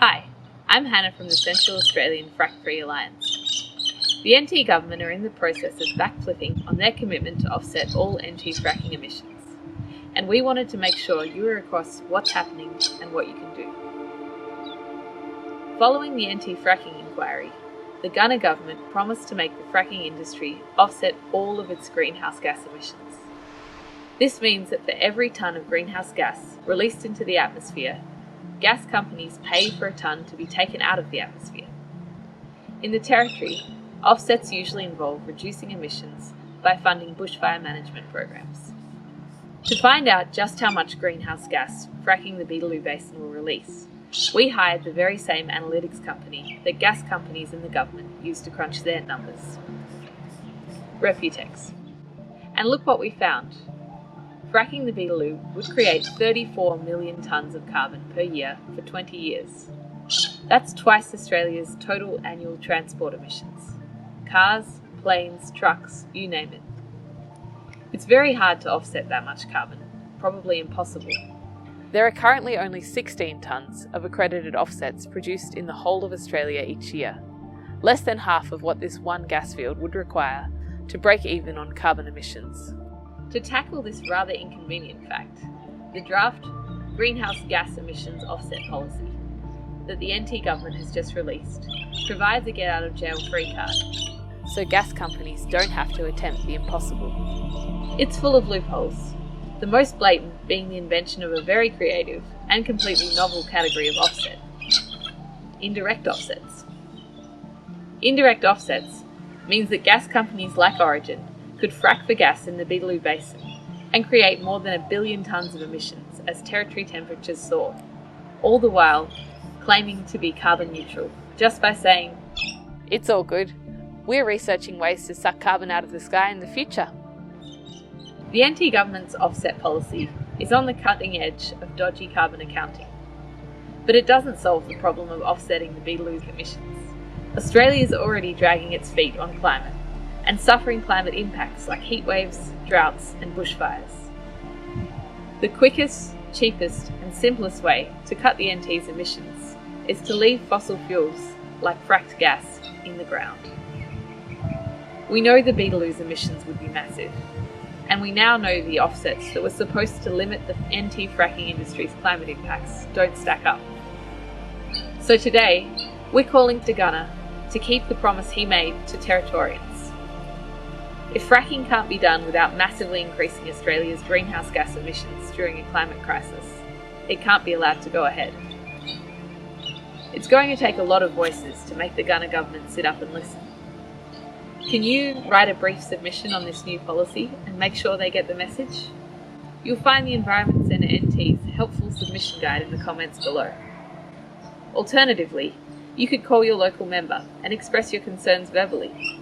Hi, I'm Hannah from the Central Australian Frack Free Alliance. The NT government are in the process of backflipping on their commitment to offset all NT fracking emissions, and we wanted to make sure you were across what's happening and what you can do. Following the NT fracking inquiry, the Gunner government promised to make the fracking industry offset all of its greenhouse gas emissions. This means that for every tonne of greenhouse gas released into the atmosphere, gas companies pay for a tonne to be taken out of the atmosphere. In the Territory, offsets usually involve reducing emissions by funding bushfire management programs. To find out just how much greenhouse gas fracking the Beetaloo Basin will release, we hired the very same analytics company that gas companies in the government use to crunch their numbers, Reputex. And look what we found. Fracking the Beetaloo would create 34 million tonnes of carbon per year for 20 years. That's twice Australia's total annual transport emissions. Cars, planes, trucks, you name it. It's very hard to offset that much carbon, probably impossible. There are currently only 16 tonnes of accredited offsets produced in the whole of Australia each year, less than half of what this one gas field would require to break even on carbon emissions. To tackle this rather inconvenient fact, the draft Greenhouse Gas Emissions Offset Policy that the NT government has just released provides a get-out-of-jail-free card, so gas companies don't have to attempt the impossible. It's full of loopholes, the most blatant being the invention of a very creative and completely novel category of offset: indirect offsets. Indirect offsets means that gas companies like Origin could frack for gas in the Beetaloo Basin and create more than 1 billion tonnes of emissions as Territory temperatures soar, all the while claiming to be carbon neutral, just by saying, "It's all good. We're researching ways to suck carbon out of the sky in the future." The NT government's offset policy is on the cutting edge of dodgy carbon accounting, but it doesn't solve the problem of offsetting the Beetaloo emissions. Australia is already dragging its feet on climate and suffering climate impacts like heat waves, droughts, and bushfires. The quickest, cheapest, and simplest way to cut the NT's emissions is to leave fossil fuels, like fracked gas, in the ground. We know the Beetaloo's emissions would be massive, and we now know the offsets that were supposed to limit the NT fracking industry's climate impacts don't stack up. So today, we're calling to Gunner to keep the promise he made to Territorians. If fracking can't be done without massively increasing Australia's greenhouse gas emissions during a climate crisis, it can't be allowed to go ahead. It's going to take a lot of voices to make the Gunner government sit up and listen. Can you write a brief submission on this new policy and make sure they get the message? You'll find the Environment Centre NT's helpful submission guide in the comments below. Alternatively, you could call your local member and express your concerns verbally.